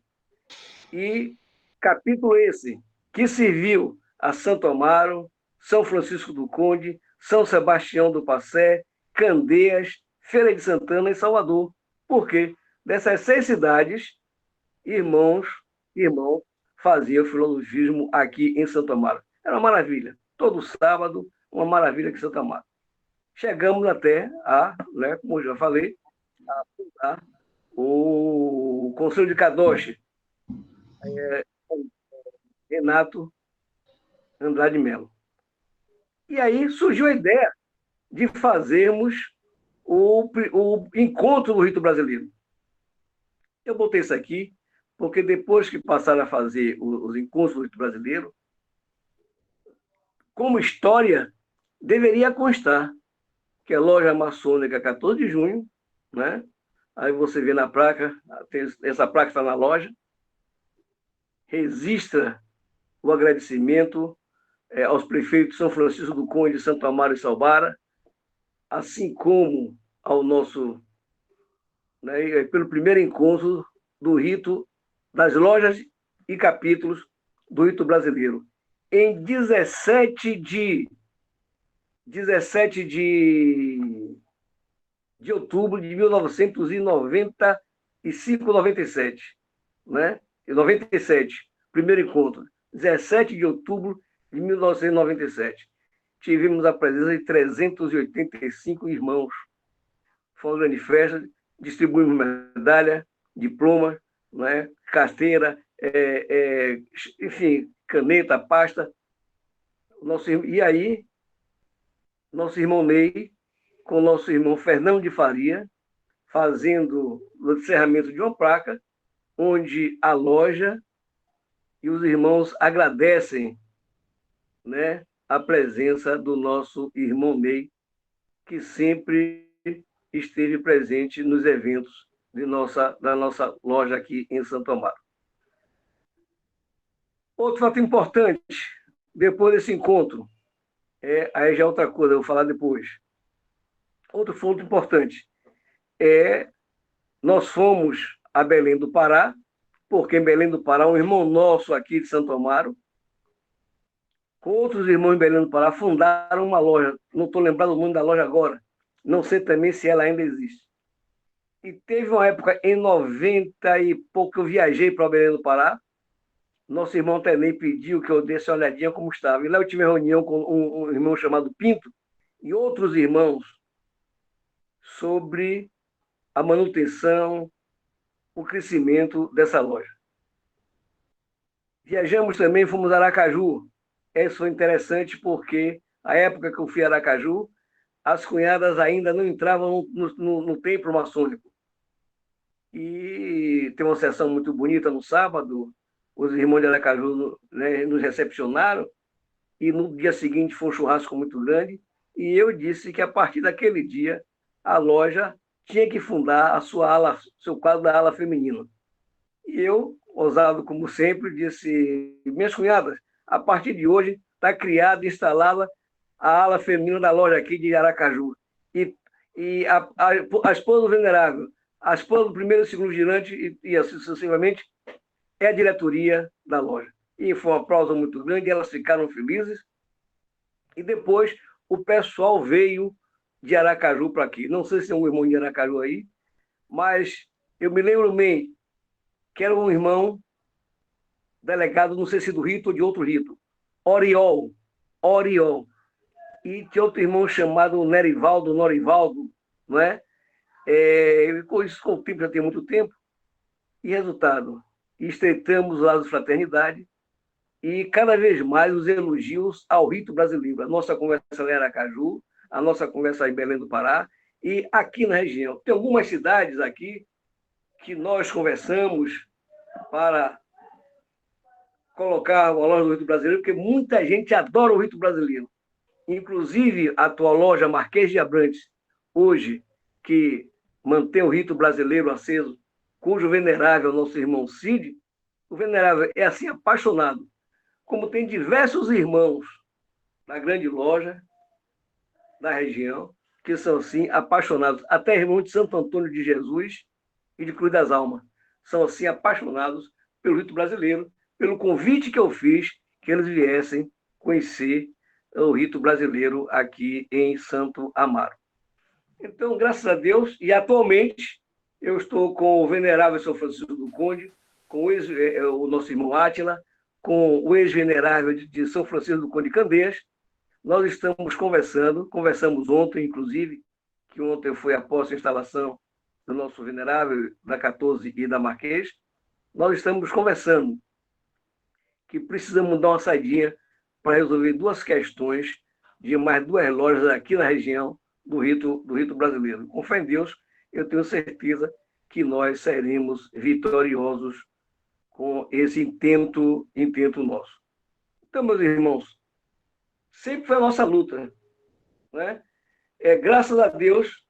e Capítulo esse que serviu a Santo Amaro, São Francisco do Conde, São Sebastião do Passé, Candeias, Feira de Santana e Salvador. Por quê? Dessas 6 cidades, irmãos faziam filologismo aqui em Santo Amaro. Era uma maravilha. Todo sábado, uma maravilha aqui em Santo Amaro. Chegamos até como eu já falei, a fundar o Conselho de Cadoche, Renato Andrade Melo. E aí surgiu a ideia de fazermos o encontro do rito brasileiro. Eu botei isso aqui porque depois que passaram a fazer os encontros do rito brasileiro, como história, deveria constar que a loja maçônica 14 de junho, né? Aí você vê na placa, essa placa está na loja, registra o agradecimento aos prefeitos São Francisco do Conde, Santo Amaro e Salbara, assim como ao nosso, pelo primeiro encontro do rito das lojas e capítulos do rito brasileiro, em 17 de outubro de 1995, 97, né? 97, primeiro encontro, 17 de outubro de 1997. Tivemos a presença de 385 irmãos. Foi uma grande festa, distribuímos medalha, diploma, né? Carteira, enfim, caneta, pasta. E aí, nosso irmão Ney, com o nosso irmão Fernando de Faria, fazendo o encerramento de uma placa, onde a loja e os irmãos agradecem, né, a presença do nosso irmão Ney, que sempre esteve presente nos eventos da nossa loja aqui em Santo Amaro. Outro fato importante, depois desse encontro, aí já é outra coisa, eu vou falar depois. Outro fato importante nós fomos a Belém do Pará, porque em Belém do Pará, um irmão nosso aqui de Santo Amaro, com outros irmãos em Belém do Pará, fundaram uma loja. Não estou lembrado o nome da loja agora. Não sei também se ela ainda existe. E teve uma época, em 90 e pouco, eu viajei para Belém do Pará. Nosso irmão Tenei pediu que eu desse uma olhadinha como estava. E lá eu tive uma reunião com um irmão chamado Pinto e outros irmãos sobre a manutenção, o crescimento dessa loja. Viajamos também, fomos a Aracaju. Isso foi interessante porque, a época que eu fui a Aracaju, as cunhadas ainda não entravam no templo maçônico. E tem uma sessão muito bonita no sábado, os irmãos de Aracaju, né, nos recepcionaram, e no dia seguinte foi um churrasco muito grande, e eu disse que a partir daquele dia a loja tinha que fundar a sua ala, seu quadro da ala feminina. E eu, ousado como sempre, disse: minhas cunhadas, a partir de hoje está criada e instalada a ala feminina da loja aqui de Aracaju. E a esposa do venerável, a esposa do primeiro e segundo girante, e assim sucessivamente, é a diretoria da loja. E foi uma aplauso muito grande, elas ficaram felizes. E depois o pessoal veio de Aracaju para aqui. Não sei se tem um irmão de Aracaju aí, mas eu me lembro bem que era um irmão delegado, não sei se do rito ou de outro rito, Oriol. E tinha outro irmão chamado Norivaldo, não é? Isso com o tempo, já tem muito tempo. E resultado, estreitamos os laços de fraternidade e cada vez mais os elogios ao rito brasileiro. A nossa conversa lá em Aracaju, a nossa conversa em Belém do Pará e aqui na região. Tem algumas cidades aqui que nós conversamos para colocar a loja do rito brasileiro, porque muita gente adora o rito brasileiro. Inclusive, a atual loja Marquês de Abrantes, hoje, que mantém o rito brasileiro aceso, cujo venerável nosso irmão Cid, o venerável é assim apaixonado, como tem diversos irmãos na grande loja da região, que são assim apaixonados, até irmãos de Santo Antônio de Jesus e de Cruz das Almas, são assim apaixonados pelo rito brasileiro, pelo convite que eu fiz, que eles viessem conhecer o rito brasileiro aqui em Santo Amaro. Então, graças a Deus, e atualmente eu estou com o venerável São Francisco do Conde, com o nosso irmão Átila, com o ex-venerável de São Francisco do Conde Candeias. Nós estamos conversamos ontem, inclusive, que ontem foi após a instalação do nosso venerável, da 14 e da Marquês. Nós estamos conversando que precisamos dar uma saidinha para resolver duas questões de mais duas lojas aqui na região do rito brasileiro. Com fé em Deus, eu tenho certeza que nós seremos vitoriosos com esse intento nosso. Então, meus irmãos, sempre foi a nossa luta, né? Graças a Deus,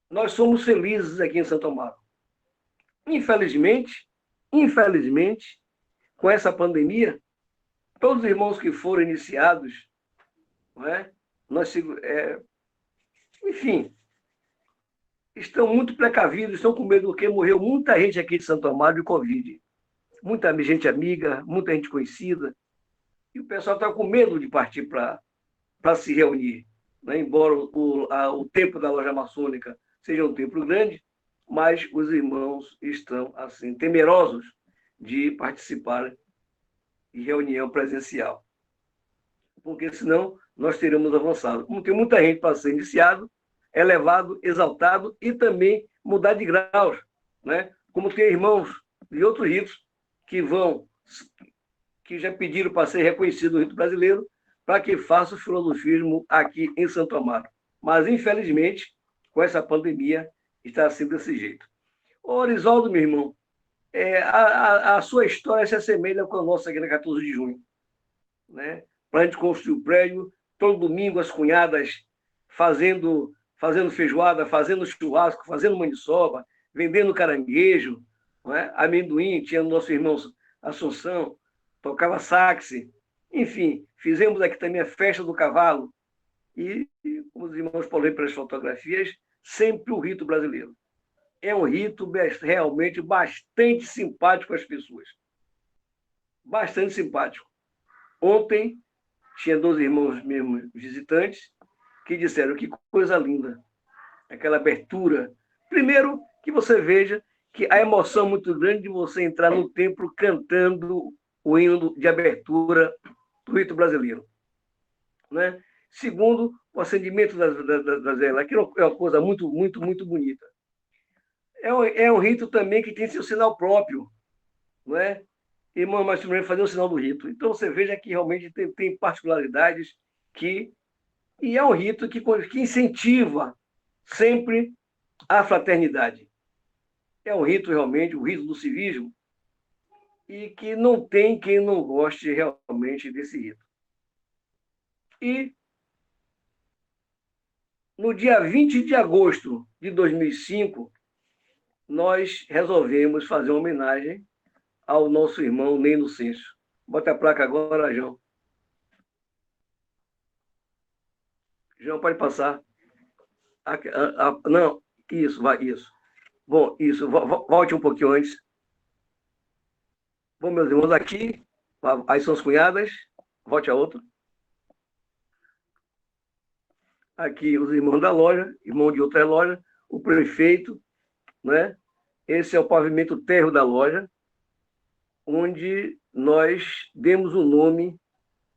nós somos felizes aqui em Santo Amaro. Infelizmente, com essa pandemia, todos os irmãos que foram iniciados, não é? Enfim, estão muito precavidos, estão com medo, porque morreu muita gente aqui de Santo Amaro de Covid. Muita gente amiga, muita gente conhecida. E o pessoal está com medo de partir para se reunir, né? Embora o templo da loja maçônica seja um templo grande, mas os irmãos estão assim temerosos de participar de reunião presencial, porque senão nós teríamos avançado. Como tem muita gente para ser iniciado, elevado, exaltado e também mudar de graus, né? Como tem irmãos de outros ritos que já pediram para ser reconhecido o rito brasileiro, para que faça o filosofismo aqui em Santo Amaro. Mas, infelizmente, com essa pandemia, está sendo desse jeito. Ô, Orisoldo, meu irmão, a sua história se assemelha com a nossa aqui na 14 de junho. Né? Para a gente construir o prédio, todo domingo as cunhadas fazendo feijoada, fazendo churrasco, fazendo maniçoba, vendendo caranguejo, não é? Amendoim, tinha o nosso irmão Assunção, tocava sax, enfim, fizemos aqui também a festa do cavalo e, como os irmãos podem ver pelas fotografias, sempre o rito brasileiro. É um rito realmente bastante simpático às pessoas. Bastante simpático. Ontem, tinha 2 irmãos mesmo visitantes que disseram que coisa linda, aquela abertura. Primeiro, que você veja que a emoção muito grande de você entrar no templo cantando o hino de abertura do rito brasileiro. Né? Segundo, o acendimento das velas, aquilo é uma coisa muito, muito, muito bonita. É um rito também que tem seu sinal próprio, não é? Irmão Maximiliano fazer o sinal do rito. Então, você veja que realmente tem particularidades e é um rito que incentiva sempre a fraternidade. É um rito realmente, o rito do civismo, e que não tem quem não goste realmente desse rito. E no dia 20 de agosto de 2005, nós resolvemos fazer uma homenagem ao nosso irmão Ney Inocêncio. Bota a placa agora, João. João, pode passar. Não, isso, vai, isso. Bom, isso, volte um pouquinho antes. Bom, meus irmãos, aqui, aí são as cunhadas, volte a outra. Aqui os irmãos da loja, irmão de outra loja, o prefeito, né? Esse é o pavimento térreo da loja, onde nós demos o nome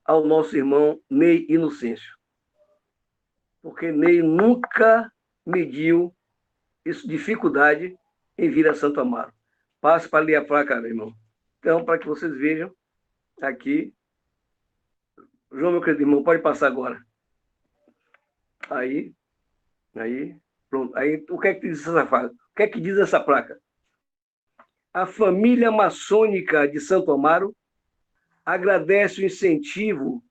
ao nosso irmão Ney Inocêncio. Porque Ney nunca mediu dificuldade em vir a Santo Amaro. Passe para ler a placa, meu irmão. Então, para que vocês vejam, aqui. João, meu querido irmão, pode passar agora. Aí, pronto. Aí, o que é que diz essa placa? O que é que diz essa placa? A família maçônica de Santo Amaro agradece o incentivo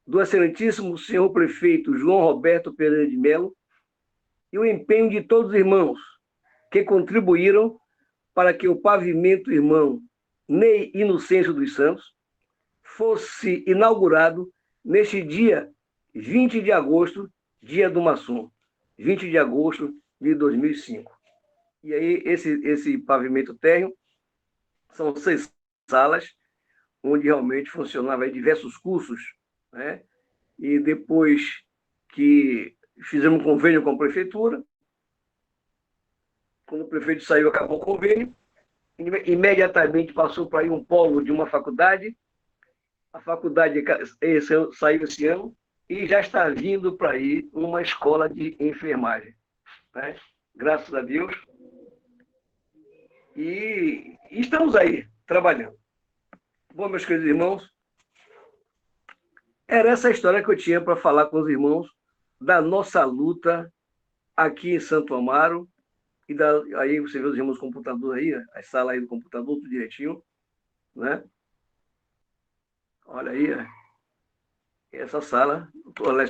do excelentíssimo senhor prefeito João Roberto Pereira de Melo e o empenho de todos os irmãos que contribuíram para que o pavimento irmão Ney Inocêncio dos Santos fosse inaugurado neste dia 20 de agosto, dia do maçom, 20 de agosto de 2005. E aí, esse pavimento térreo são salas, onde realmente funcionava diversos cursos, né? E depois que fizemos um convênio com a prefeitura, quando o prefeito saiu, acabou o convênio, imediatamente passou para ir um polo de uma faculdade, a faculdade saiu esse ano, e já está vindo para aí uma escola de enfermagem, né? Graças a Deus. E estamos aí, trabalhando. Bom, meus queridos irmãos, era essa a história que eu tinha para falar com os irmãos da nossa luta aqui em Santo Amaro. Aí você vê os irmãos computador aí, a sala aí do computador, tudo direitinho, né? Olha aí, essa sala, todo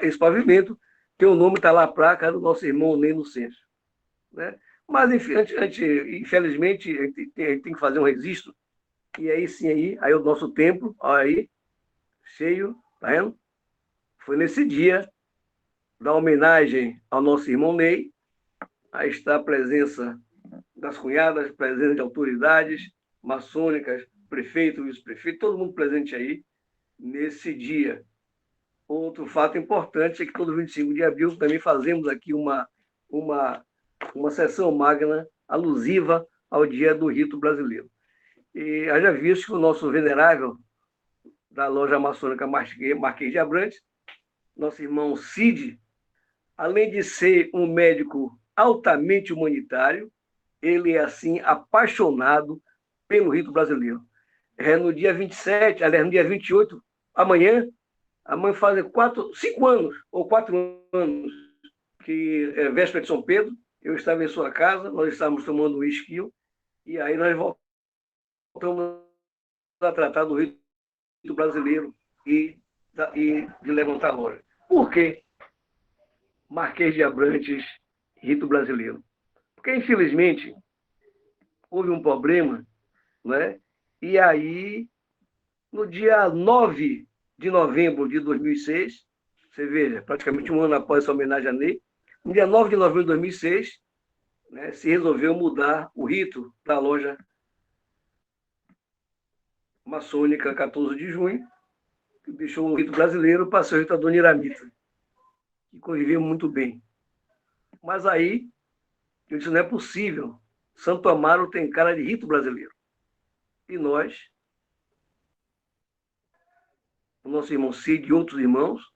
esse pavimento tem o nome, está lá a placa do nosso irmão Ney Lucêncio, né? Mas, infelizmente, a gente tem que fazer um registro, e aí sim, aí o nosso templo, olha aí, cheio, tá vendo? Foi nesse dia da homenagem ao nosso irmão Ney. Aí está a presença das cunhadas, presença de autoridades maçônicas, prefeito, vice-prefeito, todo mundo presente aí nesse dia. Outro fato importante é que todo 25 de abril também fazemos aqui uma sessão magna alusiva ao Dia do Rito Brasileiro. E haja visto que o nosso venerável da loja maçônica Marquês de Abrantes, nosso irmão Cid, além de ser um médico altamente humanitário, ele é, assim, apaixonado pelo rito brasileiro. No dia 27, aliás, no dia 28, amanhã fazem 5 anos, ou 4 anos, que é véspera de São Pedro, eu estava em sua casa, nós estávamos tomando um uísque, e aí nós voltamos a tratar do rito brasileiro e de levantar a loja. Por quê? Marquês de Abrantes, rito brasileiro. Porque, infelizmente, houve um problema, né? E aí, no dia 9 de novembro de 2006, você veja, praticamente um ano após essa homenagem a Ney, no dia 9 de novembro de 2006, né, se resolveu mudar o rito da loja maçônica 14 de junho, que deixou o rito brasileiro para ser o rito Adoniramita, que conviveu muito bem. Mas aí, eu disse, não é possível. Santo Amaro tem cara de rito brasileiro. E nós, o nosso irmão Cid e outros irmãos,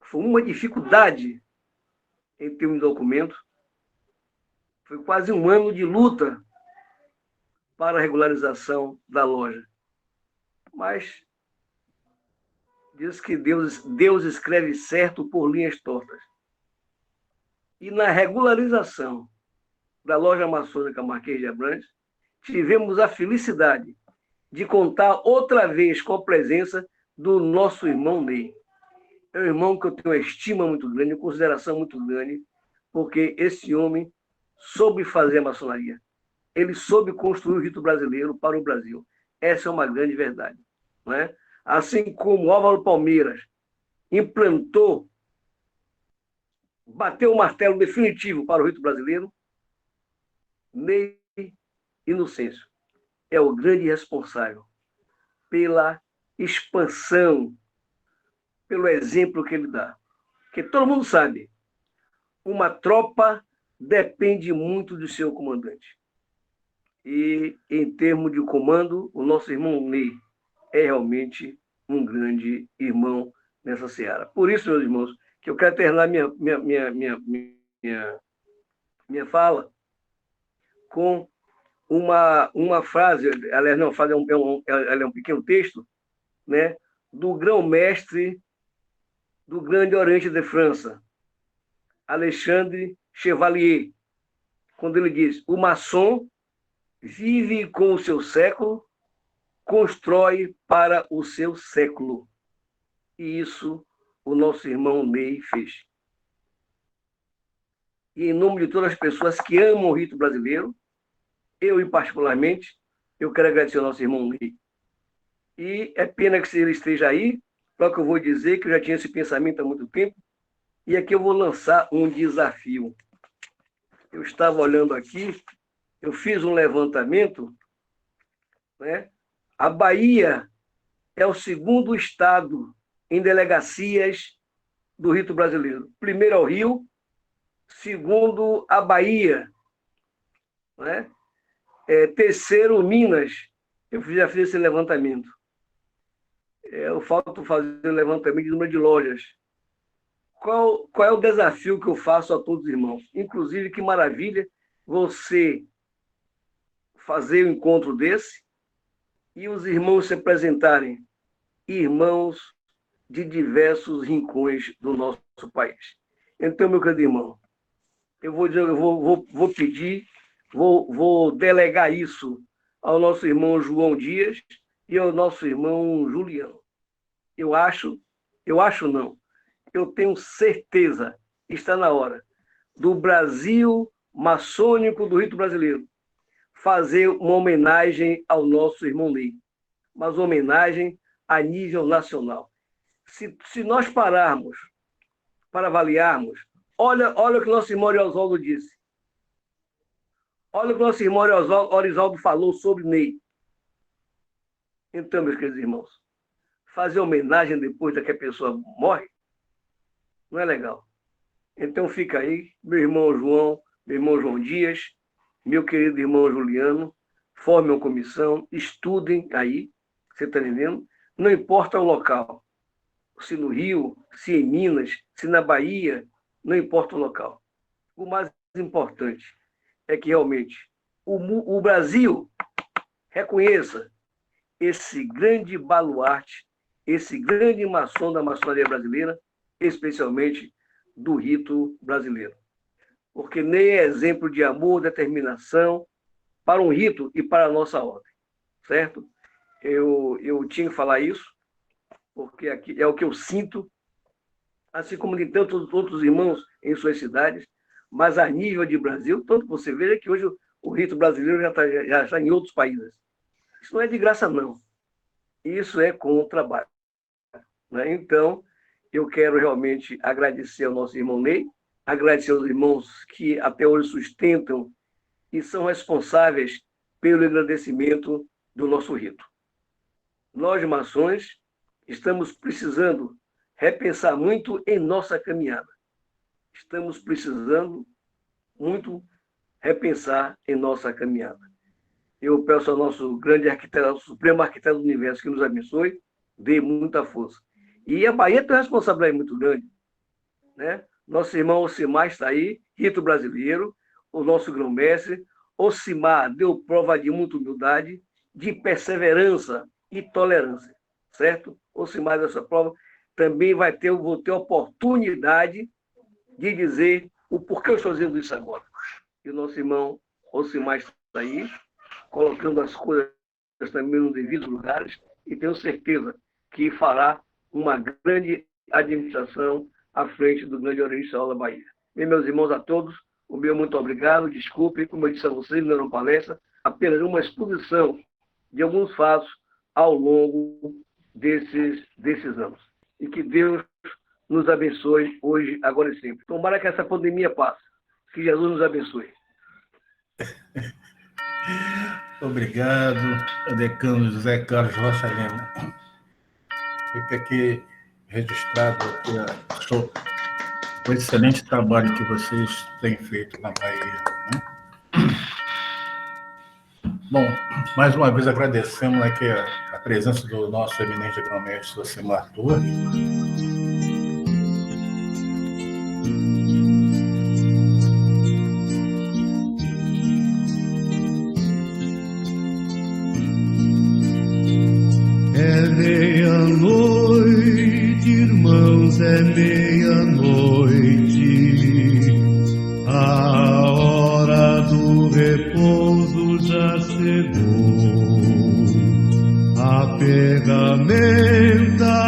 foi uma dificuldade em ter um documento. Foi quase um ano de luta para a regularização da loja. Mas diz que Deus escreve certo por linhas tortas. E na regularização da loja maçônica Marquês de Abrantes, tivemos a felicidade de contar outra vez com a presença do nosso irmão Ney. É um irmão que eu tenho uma estima muito grande, uma consideração muito grande, porque esse homem soube fazer a maçonaria. Ele soube construir o rito brasileiro para o Brasil. Essa é uma grande verdade, não é? Assim como Álvaro Palmeiras implantou, bateu o martelo definitivo para o rito brasileiro, Ney Inocêncio é o grande responsável pela expansão, pelo exemplo que ele dá. Porque todo mundo sabe, uma tropa depende muito do seu comandante. E, em termos de comando, o nosso irmão Ney é realmente um grande irmão nessa seara. Por isso, meus irmãos, que eu quero terminar minha fala com uma frase, aliás, não, frase ela é um pequeno texto, né, do grão-mestre do Grande Oriente de França, Alexandre Chevalier, quando ele diz: o maçom vive com o seu século, constrói para o seu século. E isso o nosso irmão Ney fez. E em nome de todas as pessoas que amam o rito brasileiro, eu, particularmente, eu quero agradecer ao nosso irmão Ney. E é pena que ele esteja aí, para que eu vou dizer que eu já tinha esse pensamento há muito tempo, e aqui eu vou lançar um desafio. Eu estava olhando aqui, eu fiz um levantamento, né? A Bahia é o segundo estado em delegacias do rito brasileiro. Primeiro é o Rio, segundo a Bahia, né? Terceiro, Minas. Eu já fiz esse levantamento. Eu falto fazer o levantamento de número de lojas. Qual é o desafio que eu faço a todos os irmãos? Inclusive, que maravilha você fazer um encontro desse e os irmãos se apresentarem, irmãos de diversos rincões do nosso país. Então, meu querido irmão, eu vou pedir, vou delegar isso ao nosso irmão João Dias e ao nosso irmão Juliano. Eu tenho certeza, está na hora, do Brasil maçônico do rito brasileiro fazer uma homenagem ao nosso irmão Ney, mas uma homenagem a nível nacional. Se nós pararmos para avaliarmos, olha o que nosso irmão Oswaldo disse. Olha o que nosso irmão Oswaldo falou sobre Ney. Então, meus queridos irmãos, fazer homenagem depois da que a pessoa morre não é legal. Então fica aí, meu irmão João Dias, meu querido irmão Juliano, formem uma comissão, estudem aí, você está entendendo? Não importa o local, se no Rio, se em Minas, se na Bahia, não importa o local. O mais importante é que realmente o Brasil reconheça esse grande baluarte, esse grande maçom da maçonaria brasileira, especialmente do rito brasileiro. Porque Ney é exemplo de amor, determinação para um rito e para a nossa ordem, certo? Eu tinha que falar isso, porque aqui é o que eu sinto, assim como de tantos outros irmãos em suas cidades, mas a nível de Brasil, tanto que você veja que hoje o rito brasileiro já está em outros países. Isso não é de graça, não. Isso é com o trabalho, né? Então, eu quero realmente agradecer ao nosso irmão Ney, agradecer aos irmãos que até hoje sustentam e são responsáveis pelo engrandecimento do nosso rito. Nós, maçons, estamos precisando repensar muito em nossa caminhada. Estamos precisando muito repensar em nossa caminhada. Eu peço ao nosso grande arquiteto, ao Supremo Arquiteto do Universo, que nos abençoe, dê muita força. E a Bahia tem uma responsabilidade muito grande, né? Nosso irmão Ocimar está aí, rito brasileiro, o nosso grão-mestre. Ocimar deu prova de muita humildade, de perseverança e tolerância, certo? Ocimar dessa prova também vou ter oportunidade de dizer o porquê eu estou dizendo isso agora. E o nosso irmão Ocimar está aí, colocando as coisas também nos devidos lugares, e tenho certeza que fará uma grande administração à frente do grande Orixá da Bahia. E, meus irmãos a todos, o meu muito obrigado, desculpe, como eu disse a vocês, não era uma palestra, apenas uma exposição de alguns fatos ao longo desses anos. E que Deus nos abençoe hoje, agora e sempre. Tomara que essa pandemia passe. Que Jesus nos abençoe. Obrigado, decano José Carlos Rocha Lima. Fica aqui registrado o excelente trabalho que vocês têm feito na Bahia, né? Bom, mais uma vez agradecemos aqui a presença do nosso eminente grão-mestre Ocimar Torres. É meia-noite, irmãos, é meia-noite. A hora do repouso já chegou. A ferramenta,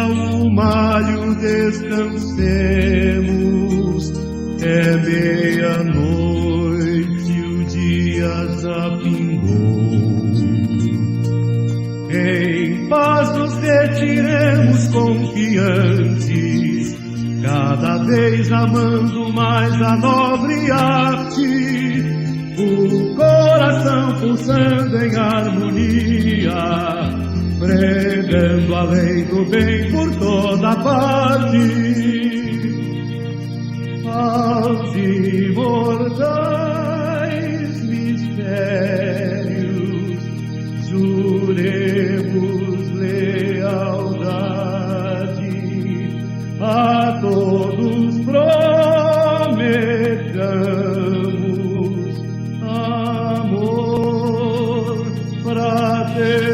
o malho, descansemos. É meia-noite, o dia já pingou. Em paz nos retiremos confiantes, cada vez amando mais a nobre arte, o coração pulsando em harmonia, pregando a lei do bem por toda parte. Aos imortais mistérios juremos lealdade, a todos prometamos amor fraterno.